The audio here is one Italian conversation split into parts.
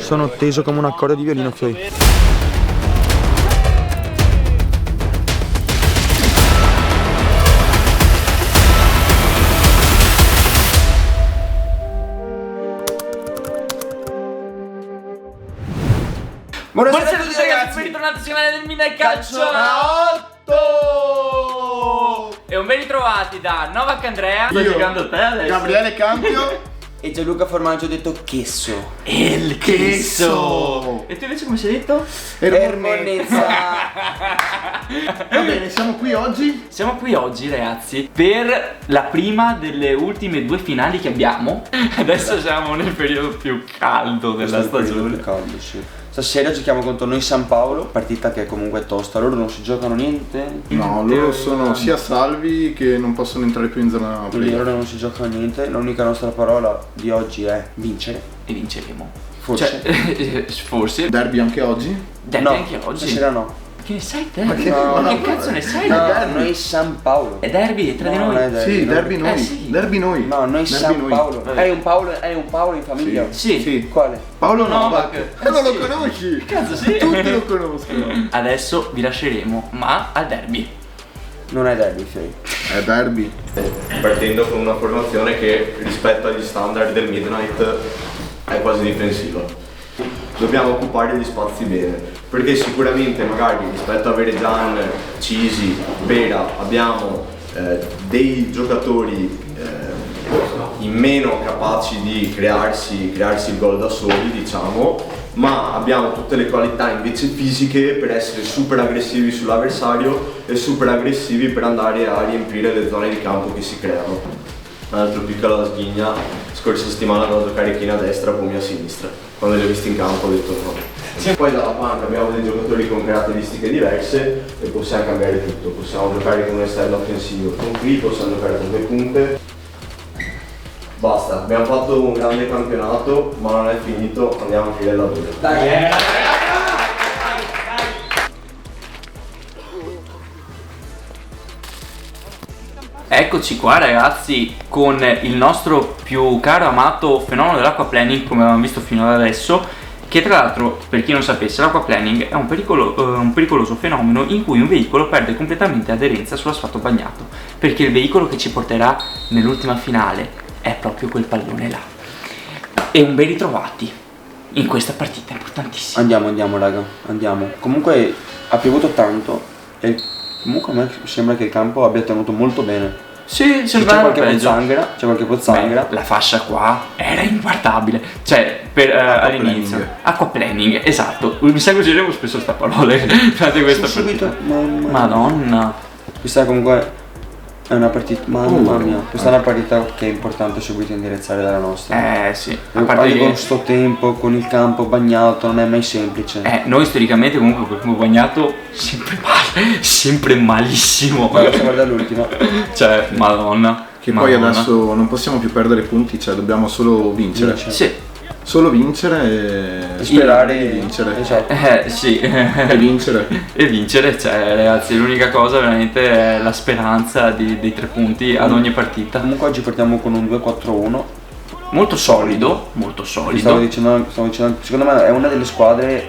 Sono teso come una corda di violino, Fioi. Buonasera a tutti ragazzi, bentornati sul canale del Mina Calcio a 8. E un ben ritrovati da Novak Andrea. Sto giocando a te adesso. Gabriele Campio e Gianluca Formaggio ho detto chesso. Il chesso. E tu invece come sei detto? Ermonezza. Va bene, siamo qui oggi. Siamo qui oggi ragazzi per la prima delle ultime due finali che abbiamo. Adesso siamo nel periodo più caldo della stagione. Più caldo, sì. Stasera giochiamo contro noi San Paolo, partita che è comunque tosta. Loro non si giocano niente. No, loro sono sia salvi che non possono entrare più in zona play. Loro non si giocano niente. L'unica nostra parola di oggi è vincere. E vinceremo. Forse. Cioè, forse. Derby anche oggi? Derby No, anche oggi. Stasera no. Che ne sai te? Ma che- Ma no, che no, cazzo ne sai? No, Derby? noi San Paolo. È derby tra di No, noi. non è derby, Sì, no. derby noi. sì. Derby noi. No, noi Derby San noi. Paolo. Vabbè. Hai un Paolo in famiglia? Sì. Sì. Quale? Paolo Novak. Novak. Non lo Sì. conosci? Cazzo, sì. Tutti lo conoscono. Adesso vi lasceremo, ma al derby. Non è derby, Fioi. È derby. Partendo con una formazione che rispetto agli standard del Midnight è quasi difensiva. Dobbiamo occupare gli spazi bene, perché sicuramente magari rispetto a Veregian, Cisi, Vera abbiamo dei giocatori in meno capaci di crearsi il gol da soli, diciamo, ma abbiamo tutte le qualità invece fisiche per essere super aggressivi sull'avversario e super aggressivi per andare a riempire le zone di campo che si creano. Un altro piccola sghigna, scorsa settimana andavo a giocare China a destra, Pomi a sinistra. Quando li ho visti in campo ho detto no. Poi dalla panca abbiamo dei giocatori con caratteristiche diverse e possiamo cambiare tutto. Possiamo giocare con un esterno offensivo, con qui possiamo giocare con due punte. Basta, abbiamo fatto un grande campionato, ma non è finito, andiamo a finire il lavoro. Eccoci qua ragazzi con il nostro più caro amato fenomeno dell'acquaplaning, come abbiamo visto fino ad adesso, che tra l'altro, per chi non sapesse, l'acquaplaning è un pericoloso fenomeno in cui un veicolo perde completamente aderenza sull'asfalto bagnato, perché il veicolo che ci porterà nell'ultima finale è proprio quel pallone là. E un ben ritrovati in questa partita importantissima. Andiamo raga, andiamo. Comunque ha piovuto tanto e comunque a me sembra che il campo abbia tenuto molto bene. Sì, C'è sembra qualche peggio. pozzanghera. Beh, la fascia qua era inguardabile. Cioè, all'inizio acquaplaning, esatto. Mi sa che useremo spesso sta parola durante questa partita. Madonna. Questa comunque è una partita. Mamma mia. Questa è una partita che è importante subito indirizzare dalla nostra. Sì. A parte Anche che con sto tempo, con il campo bagnato, non è mai semplice. noi storicamente comunque col campo bagnato sempre male, sempre malissimo. Ma lascia guardare l'ultima. Cioè, madonna. Che Madonna. poi adesso non possiamo più perdere punti, cioè dobbiamo solo vincere. Sì. Solo vincere e Sperare di vincere. Esatto. Sì. E vincere. E vincere, cioè ragazzi, l'unica cosa veramente è la speranza dei 3 punti ad ogni partita. Comunque oggi partiamo con un 2-4-1. Molto solido, molto Stavo solido. dicendo, secondo me è una delle squadre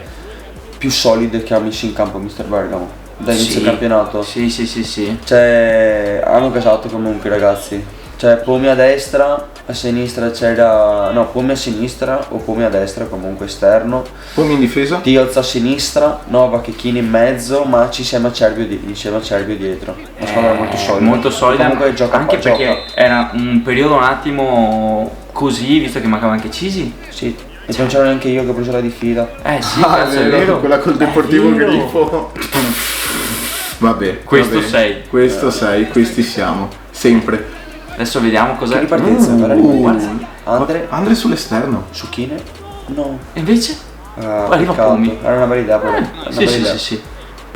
più solide che ha messo in campo Mr. Bergamo da inizio Sì. campionato. Sì. Cioè, hanno casato comunque ragazzi. Cioè, Pomi a destra, a sinistra c'era. No, Pomi a sinistra o Pomi a destra, comunque esterno. Poi in difesa? Diaz a sinistra, Novak e Chini in mezzo, ma ci siamo a Cervio dietro. Una squadra molto solida. Molto solida, Comunque gioca anche gioca. perché era un periodo un attimo così, visto che mancava anche Cisi. Sì. E non c'era neanche io che ho preso la diffida. Sì, Ah, cazzo, è vero. quella col Deportivo È vero. Grifo. Vabbè. Questo vabbè. sei. Questo sei, questi siamo. Sempre. Adesso vediamo Che cos'è. ripartenza, Guarda. Andre sull'esterno. su Chine? No. E invece? Arriva Peccato. Pomi. Era una bella idea però. Sì.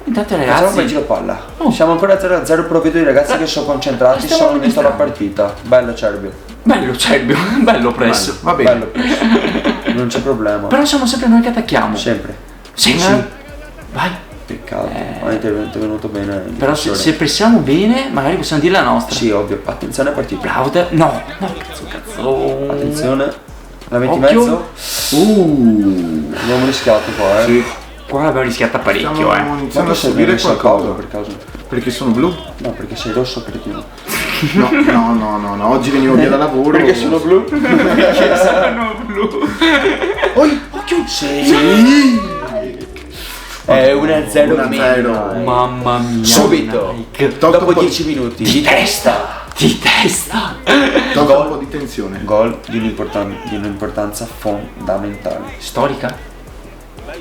Intanto Facciamo un bel ragazzi, giro palla. Siamo ancora 0-0, però vedo i ragazzi che sono concentrati, stiamo sono dentro la amministrando. partita. Bello Cervio. bello Cervio, bello presso. Va bene. Bello. Non c'è problema. Però siamo sempre noi che attacchiamo. Sempre. Sì. Sì. Vai. Peccato. Ma è venuto bene. il Però se difensore. pressiamo bene, magari possiamo dire la nostra. Sì, ovvio. Attenzione a partita. Bravo te. No, cazzo. Attenzione. La metti in Occhio. mezzo. Abbiamo rischiato qua, Sì. Qua l'abbiamo rischiata parecchio, Stiamo iniziando a sei subire messo al qualcosa. coso per caso? Perché sono blu? No, perché sei rosso cretino. No. Oggi venivo via da lavoro. Perché sono blu? Sono blu. Occhio! Sì! È 1-0 1-0. meno. Mamma mia. Subito. Nike. Tolto Dopo un po' 10 minuti. Di testa. Di testa. Tolto un po' di tensione. Gol di un'importanza fondamentale. Storica?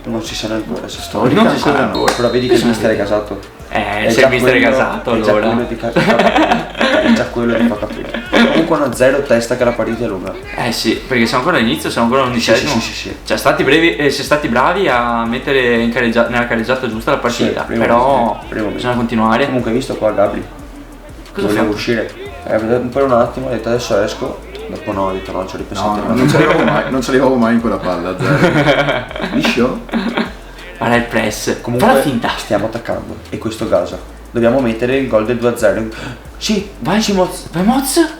Non si sa ancora se Storica Non si sa ancora no. ancora. Però vedi che il mister è casato. Sei mister casato È già allora. quello di fa capire. È già quello di fa capire. Comunque 1-0 testa che la partita è lunga. Sì, perché siamo ancora all'inizio, siamo ancora all'11esimo. Sì. Cioè, siete stati bravi a mettere nella carreggiata giusta la partita. Sì, primo però primo bisogna continuare. Comunque hai visto qua Gabri? Cosa Volevo fa? uscire. Per un attimo, ho detto adesso esco. Dopo no, ho detto no, ci ho ripensato. No, non ci arrivavo mai in quella palla. Zero. Liscio? Guarda il press. Comunque Fa la finta. stiamo attaccando. E questo gasa. Dobbiamo mettere il gol del 2-0. Sì, Vai Moz. Vai Moz.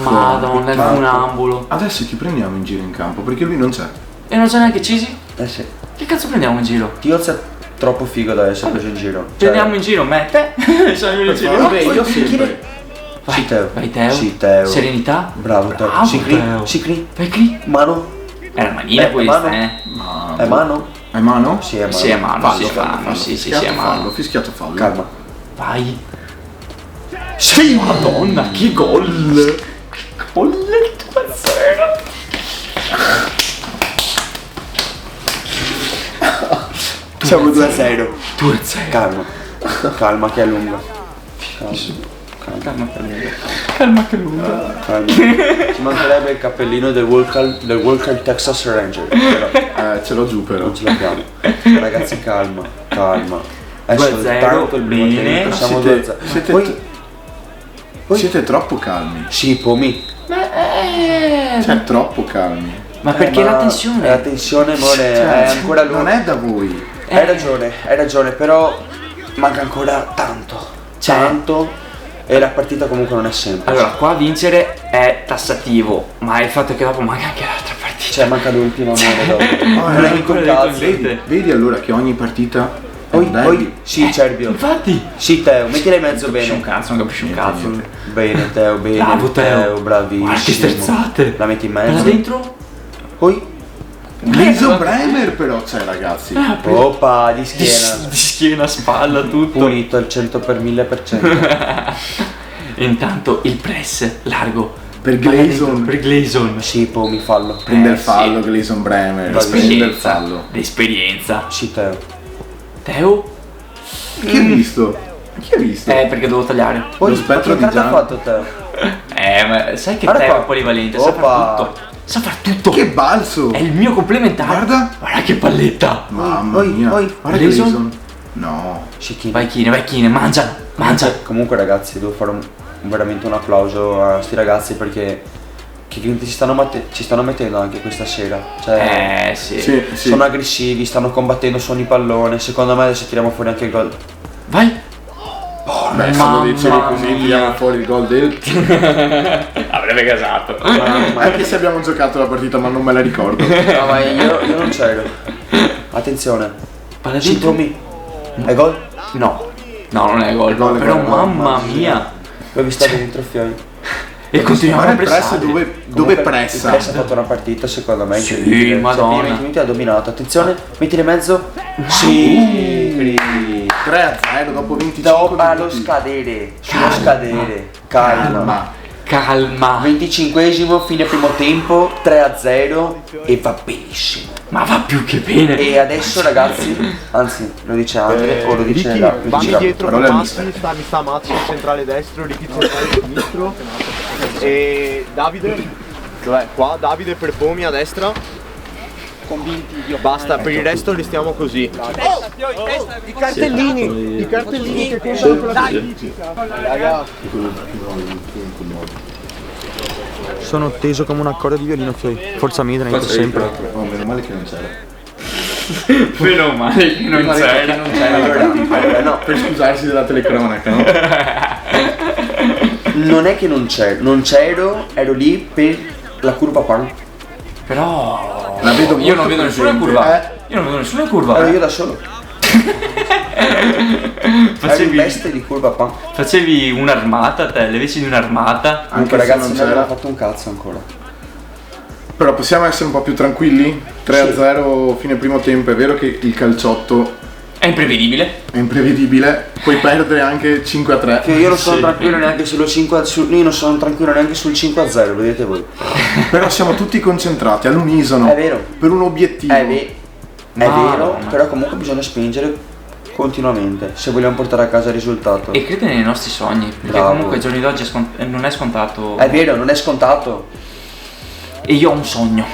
Madonna, il funambulo. Adesso chi prendiamo in giro in campo? Perché lui non c'è. E non c'è neanche Cisi? Eh sì. Che cazzo prendiamo in giro? Tioz è troppo figo da essere preso in giro. Prendiamo in giro me, te. Siamo in giro. Vabbè, io sempre. Vai, Sì, Teo. vai Teo. Sì, Teo. Serenità. Bravo Teo. Bravo, Sicri. Teo. Sicri. Vai qui. Mano. È la manina questa, mano. eh. È mano? È mano? Sì, è mano. Sì, è mano, Fallo, sì, fallo, fallo. sì, Fischiato è mano. fallo, fischiato fallo. Calma. Vai. Sì, Madonna, che gol! Gol del 2-0. Siamo 2-0. 2-0. Calma. Calma che è lunga. Calma che lunga. Calma. Ci mancherebbe il cappellino del Walker Texas Ranger. Però ce l'ho giù però. non ce l'abbiamo. Ragazzi, calma. È 2-0, soltanto il primo bene. tempo. Siamo Siete- 2-0. siete- Poi, Siete troppo calmi. sì, Pomi. Cioè, troppo calmi. Ma perché la tensione? La tensione, amore, Cioè, è ancora lunga. non è da voi. Hai ragione, però manca ancora tanto. Tanto. E la partita comunque non è semplice. Allora, qua vincere è tassativo, ma il fatto è che dopo manca anche l'altra partita. Cioè, manca l'ultimo amore dopo. Non è ancora un detto cazzo. niente. Vedi allora che ogni partita è Poi, un derby. poi, sì, Cervio. Infatti. Sì, Teo, mettila in mezzo Non capisci un bene. cazzo, non capisci un cazzo. niente. Bene, Teo, bene. Bravo, Teo. bravissimo. Guarda che sterzate. La metti in Da mezzo. dentro? Poi. Gleison Bremer però c'è, ragazzi. Oppa, di schiena. Di schiena, spalla, tutto. Pulito al 100 per 1000%. E intanto il press largo. Per Vai Gleison. dentro, Per Gleison. Sì, poi mi fallo. Prende il sì. fallo, Gleison Bremer. Prende il L'esperienza. fallo. L'esperienza. Sì, Teo. Teo? Chi ha visto? Chi ha visto? Perché devo tagliare. Poi, Lo spettro ma che di carta ha Gian. fatto Teo? Ma sai che Guarda Teo qua. è polivalente, sa Oppa. far tutto. Sa far tutto. Che balzo! È il mio complementare. Guarda. che palletta. Mamma Poi, mia. poi. Guarda Gleison? Gleison. No. Cecchino. Vai Chine, mangia. Comunque ragazzi, devo fare veramente un applauso a sti ragazzi perché ci stanno mettendo anche questa sera. Cioè, Sì. Sì, sì. sono aggressivi, stanno combattendo su ogni pallone. Secondo me adesso tiriamo fuori anche il gol. Vai. Beh, se lo dicevi Mamma così mia. tiriamo fuori il gol del... Avrebbe casato. Anche se abbiamo giocato la partita ma non me la ricordo. No, ma io non c'ero. Attenzione. Palla Sì, dentro. Tommy. È gol? No, non è gol. Gol è Però gol, mamma mia. Poi vi sta dentro fiori. E continuiamo a Guarda il press pressare. dove Comunque, pressa. Il press ha fatto una partita secondo me Sì, incredibile. Madonna. Cioè, 20 minuti ha dominato. Attenzione, metti in mezzo. Sì. 3-0 dopo 25 Dopo allo minuti. scadere. Sullo scadere. Calma. Calma. 25esimo, fine primo tempo, 3-0 e va benissimo. Ma va più che bene. E adesso ragazzi, anzi lo dice Andre o lo dice Ricky, lo dice bandi Gabri. dietro Parola con al Massi, mi sta Mazzi centrale destro, Ricky centrale sinistro e Davide, dov'è? Qua, Davide per Pomi a destra. Convinti, basta, per il resto li stiamo così. I cartellini che contano per la partita. Raga, Sono teso come un accordo di violino, Fioi. Forza Midnight sempre. Oh, meno male che non c'era. Meno male che non c'era. Allora, no, Per scusarsi della telecronaca, no? non è che non c'ero, ero lì per la curva pan. Però La vedo io non molto vedo nessuna presente. curva. Io non vedo nessuno in curva. Ero io da solo. Ero in veste di curva qua. Facevi un'armata, te, le veci di un'armata. Anche se ragazzi non non c'era. abbiamo fatto un cazzo ancora. Però possiamo essere un po' più tranquilli? 3-0 fine primo tempo, è vero che il calciotto È imprevedibile. è imprevedibile, puoi perdere anche 5-3. Che io non sono tranquillo neanche sullo 5 io non sono tranquillo neanche sul 5-0, vedete voi. Però siamo tutti concentrati all'unisono. È vero. Per un obiettivo. È vero, Madonna. però comunque bisogna spingere continuamente se vogliamo portare a casa il risultato. E credere nei nostri sogni. Perché Bravo. comunque ai giorni d'oggi non è scontato. È vero, non è scontato. E io ho un sogno.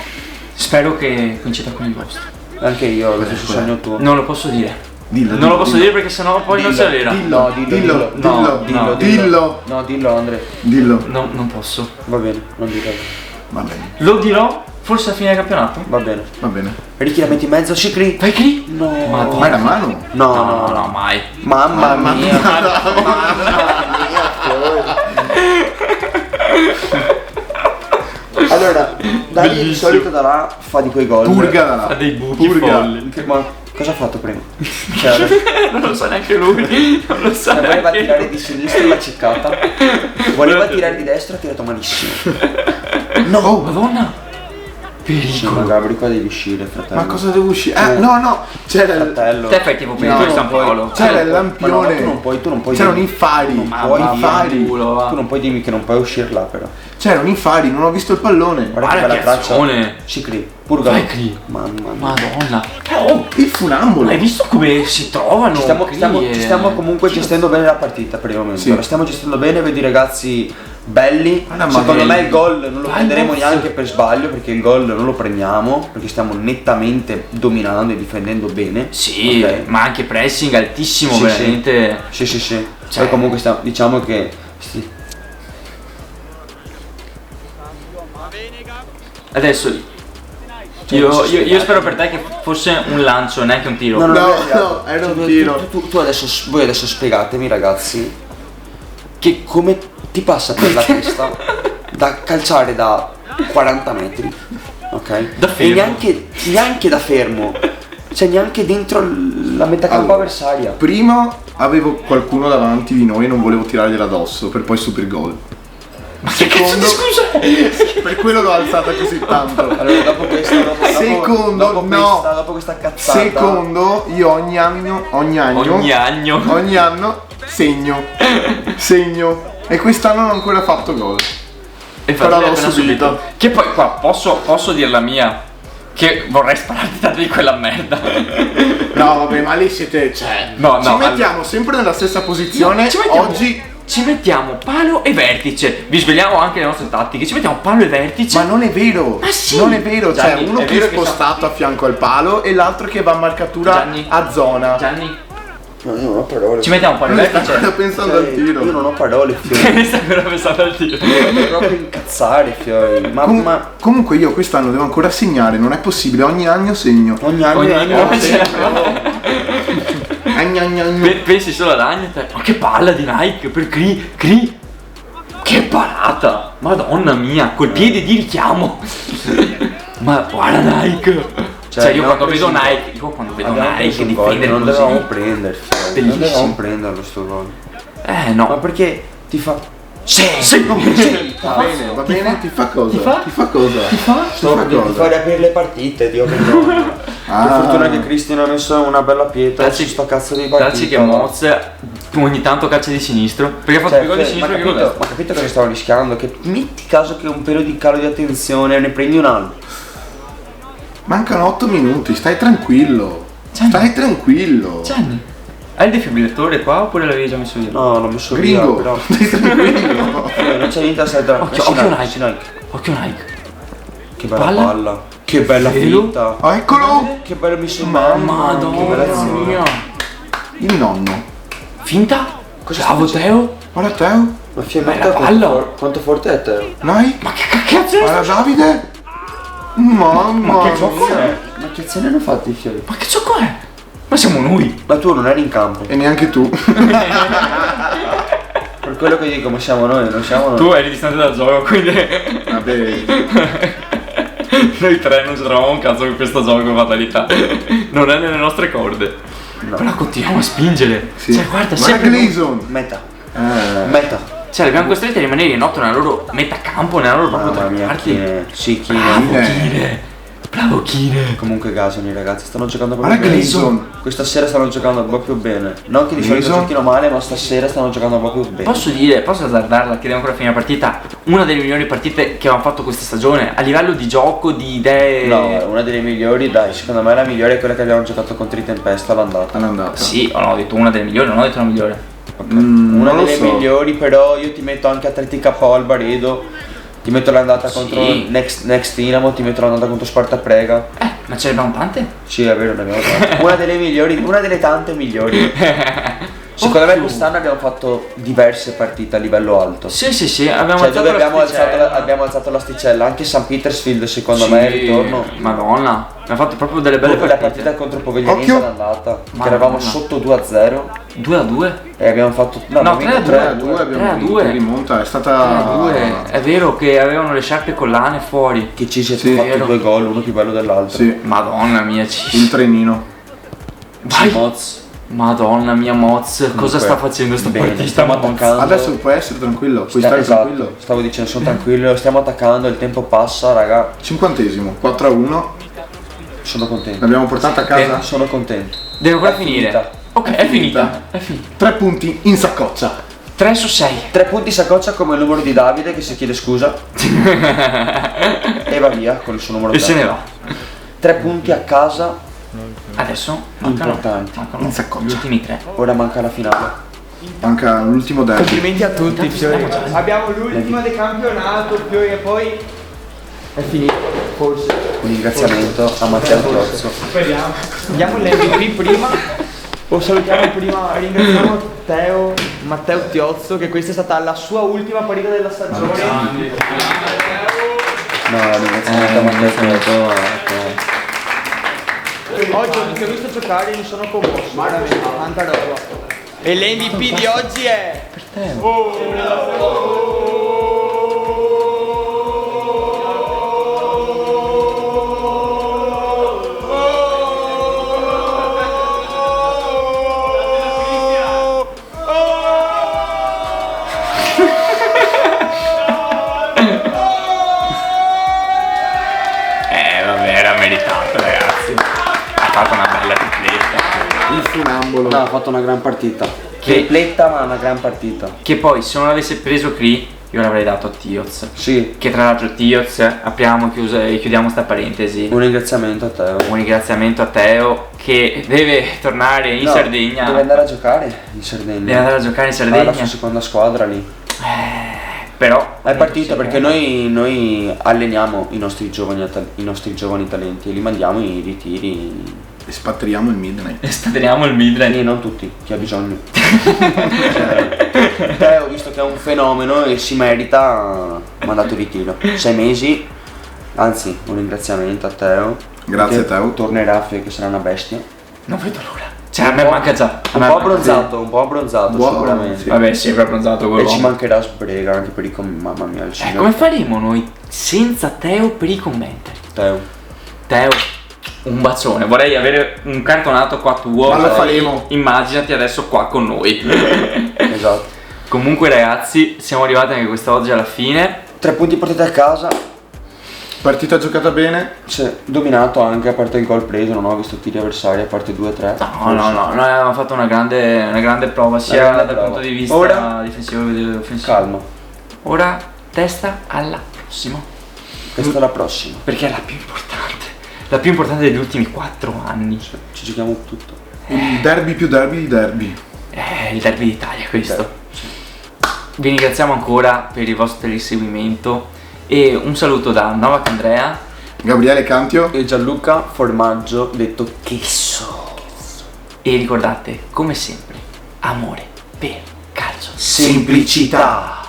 Spero che coincida con il vostro. Anche io ho lo stesso sogno tuo. Non lo posso dire. Dillo, Non lo posso dire perché sennò poi non si avvera. Dillo, dillo, dillo, no, dillo. No, dillo Andre. Dillo. No, non posso. Va bene, non dillo. Va bene, Lo dirò forse a fine del campionato. Va bene. va bene. Ricky la metti in mezzo, Shikri. Vai Cri? No. Ma è la mano? No, No, no, mai. Mamma mia. Allora, Davide di Bellissimo. solito da là fa di quei gol. Purga da Ha là. dei buchi Purga. folli. Ma cosa ha fatto prima? Cioè, Non lo sa neanche lui. Non lo sa voleva neanche tirare lui. di sinistra, l'ha ciccata. Voleva tirare di destra, ha tirato malissimo. No, Madonna. Sì, Pericolo. ma Gabri qua devi uscire, fratello. Ma cosa devo uscire? No, no, c'era il, Fratello. Te fai tipo pericolo di San Paolo. c'era il Ma no, lampione. tu non puoi C'erano dirmi- i fari. puoi I dirmi- fari. Culo, va. Tu non puoi dirmi che non puoi uscire là però. C'erano i fari, non ho visto il pallone. Guarda che Guarda bella che traccia. azione. Shikri, purga. Vai, Cri. Mamma mia. Madonna. Oh, Il funambolo. hai visto come si trovano? Ci stiamo comunque gestendo bene la partita per il momento. Sì. La stiamo gestendo bene, vedi i ragazzi belli. Guarda, ma Secondo me belli. il gol non lo Vai, prenderemo Mozzo. neanche per sbaglio, perché il gol non lo prendiamo, perché stiamo nettamente dominando e difendendo bene. Sì, Ok? ma anche pressing altissimo, Sì, veramente. Sì, sì, sì. Cioè- Poi comunque diciamo che Adesso io spero per te che fosse un lancio, neanche un tiro. No, No, era un Cioè, tiro. voi adesso spiegatemi ragazzi che come ti passa per la testa da calciare da 40 metri, ok? Da fermo. E neanche da fermo, cioè neanche dentro la metà campo Allora, avversaria. Prima avevo qualcuno davanti di noi e non volevo tirargliela addosso per poi super gol. Secondo, per quello l'ho alzata così tanto. Allora dopo questa Secondo, no. dopo questa cazzata. Secondo, io ogni anno Ogni anno. segno. E quest'anno non ho ancora fatto gol. E Però infatti l'ho appena subito. Che poi qua posso dir la mia. Che vorrei spararti tanto di quella merda. No, vabbè, ma lì siete. Cioè, No, ci mettiamo sempre nella stessa posizione. Ci mettiamo- Oggi. Ci mettiamo palo e vertice. Vi svegliamo anche le nostre tattiche. Ci mettiamo palo e vertice. Ma non è vero. Ma sì. Non è vero. C'è Gianni, uno è più vero che spostato a fianco al palo e l'altro che va a marcatura Gianni. a zona. Gianni, No, io non ho parole. ci mettiamo palo e Lui sta ancora vertice. pensando al tiro. Io non ho parole, Fiori. Mi sta ancora pensando al tiro. Devo proprio incazzare, Fiori. Ma Comunque io quest'anno devo ancora segnare, non è possibile, ogni anno segno. ogni anno Ogni è anno sì. Pensi solo ad Agnete. Ma che palla di Nike per Cri. Che parata. Madonna mia. Col piede di richiamo. Ma guarda Nike. Cioè io quando vedo Nike. Io quando vedo Abbiamo Nike preso un gol, difendere non così. dovevamo prenderlo. Non Bellissimo. dovevamo prenderlo sto gol. Ma No. perché ti fa. Sì. Va bene, ti fa cosa? Ti fa cosa? Ti fa Ti fa cosa? riaprire le partite, Dio perdona. Ah. Per fortuna che Cristian ha messo una bella pietra su sto cazzo di partita. Tacci che Moz ogni tanto caccia di sinistro. Perché ha fatto più gol di sinistro che gol destro. ma capito che stavo rischiando? Che metti caso che un pelo di calo di attenzione ne prendi un altro. Mancano 8 minuti, stai tranquillo. Stai tranquillo. Gianni, hai il defibrillatore qua oppure l'avevi già messo io? No, l'ho messo Gringo, via, però. stai tranquillo. Non c'è niente da stare Occhio Nike. Occhio Nike. Che bella Palla. palla. Che bella Velo. finta. Oh, eccolo! Che bello messo in Mamma mano. Che bella Madonna azione. mia. Il nonno. Finta? Cosa Bravo sta Teo. Guarda Teo. Ma Fiori, Bella guarda palla. quanto forte è te? Dai. Ma che cazzo è? Guarda Davide. Mamma che gioco mia. è? Ma che azione hanno fatto i Fiori? Ma che gioco è? Ma siamo noi. Ma tu non eri in campo. E neanche tu. Per quello che dico, ma siamo noi, non siamo noi. Tu eri distante dal gioco, quindi. Vabbè. Noi tre non c'eravamo un cazzo con questo gioco, fatalità. Non è nelle nostre corde. Però continuiamo a spingere. Sì. Cioè, guarda, Ma sempre Gleason! Meta. Eh. Meta. Cioè, li abbiamo costretti a rimanere in 8 nella loro metà campo, nella loro proprio Mamma tre mia, quarti. Kine. Sì, Kine. Bravo Kine. Bravo Kine. Comunque gasano i ragazzi, stanno giocando proprio Guarda bene. Gleason! Questa sera stanno giocando proprio bene. Non che di solito Gleason? giochino male, ma stasera stanno giocando proprio bene. Posso azzardarla che devo ancora finire la partita? Una delle migliori partite che abbiamo fatto questa stagione a livello di gioco, di idee. No, una delle migliori, dai, secondo me la migliore è quella che abbiamo giocato contro i Tempesta all'andata. All'andata. Sì, ho detto una delle migliori, non ho detto la migliore. Una non lo delle so. migliori, però io ti metto anche Atletica KO al Baredo. Ti metto l'andata Sì. contro Next Dinamo, ti metto l'andata contro Sparta Prega. Ma ce ne abbiamo tante? Sì, è vero, ne abbiamo fatte. Una delle migliori, una delle tante migliori. Secondo me quest'anno abbiamo fatto diverse partite a livello alto. Sì, abbiamo Cioè alzato dove l'asticella. abbiamo alzato l'asticella. Anche San Petersfield secondo me è il ritorno. Madonna, abbiamo fatto proprio delle belle La partite. partita contro Poveglianese Occhio. all'andata, che Madonna. eravamo sotto 2-0 2-2. e abbiamo fatto No, abbiamo vinto 3-2 3-2 abbiamo vinto, 3-2. rimonta, è stata 3-2. È vero che avevano le sciarpe collane fuori. che ci si è Sì, fatto vero. 2 gol, uno più bello dell'altro. Sì, Madonna mia, il trenino. Vai. Moz, Madonna mia Moz, cosa comunque, sta facendo sta bene, partita? stiamo Moz? attaccando. Adesso puoi essere tranquillo, puoi stare esatto, tranquillo. stavo dicendo sono tranquillo, stiamo attaccando, il tempo passa, raga, 50esimo, 4-1. sono contento. L'abbiamo portata a casa. Sono contento. Deve ancora È finire. finita. Ok, è finita. È finita. 3 punti in saccoccia. 3 su 6. 3 punti saccoccia come il numero di Davide che si chiede scusa e va via con il suo numero E se ne va. 3 punti a casa, Adesso mancano Importanti. In saccoccia. gli ultimi 3. ora manca la finale. Manca l'ultimo derby. Complimenti a tutti, Fiori. Abbiamo l'ultima del campionato, Fiori, e poi è finito, forse. Un ringraziamento a Matteo Chiozzo. Speriamo. Diamo l'MVP prima. O salutiamo prima, ringraziamo Matteo Tiozzo, che questa è stata la sua ultima partita della stagione. No, ringraziamento a Matteo Chiozzo. Oggi ti ho visto giocare e mi sono commosso, veramente, tanta roba. E l'MVP di oggi è... Vabbè, era meritato, ragazzi. Ha fatto una bella tripletta. Il funambolo. No, ha fatto una gran partita. Che- Tripletta, ma una gran partita. Che poi, se non avesse preso Cree, io l'avrei dato a Tioz. Sì, Che tra l'altro Tioz, apriamo e chiudiamo sta parentesi. un ringraziamento a Teo. Un ringraziamento a Teo che deve tornare in No, Sardegna. Deve andare a giocare in Sardegna. Deve andare a giocare in Ha la Sardegna. sua seconda squadra lì. Però È partita perché noi alleniamo i nostri giovani talenti e li mandiamo in ritiri. Espatriamo il Midnight. stateniamo il midnight. E non tutti, chi ha bisogno. Teo, visto che è un fenomeno e si merita, mandato in ritiro. 6 mesi, anzi un ringraziamento a Teo. Grazie, che Teo. Tornerà che sarà una bestia. Non vedo l'ora. Cioè, a me manca già. A Un me po' manca- abbronzato, un po' abbronzato Buono, sicuramente. sì. Vabbè, sì, è abbronzato quello. E ci mancherà Sbrega anche per i mamma mia il cinema. Come faremo noi senza Teo per i commenti? Teo. Teo, un bacione. Vorrei avere un cartonato qua tuo. Ma lo faremo. Immaginati adesso qua con noi. Esatto. Comunque ragazzi, siamo arrivati anche quest'oggi alla fine. 3 punti portati a casa. Partita giocata bene. Dominato anche, a parte il gol preso, non ho visto tiri avversari, a parte 2-3. No, noi abbiamo fatto una grande prova sia grande dal prova. punto di vista Ora? difensivo che offensivo. Calma, Ora testa alla prossima. questa è la prossima. Perché è la più importante. La più importante degli ultimi 4 anni. Ci giochiamo tutto. Il derby più derby di derby. Il derby d'Italia questo. Vi ringraziamo ancora per il vostro teleseguimento e un saluto da Novak Andrea. Gabriele Cantio. E Gianluca Formaggio, detto Chesso. E ricordate, come sempre, amore per calcio. Semplicità.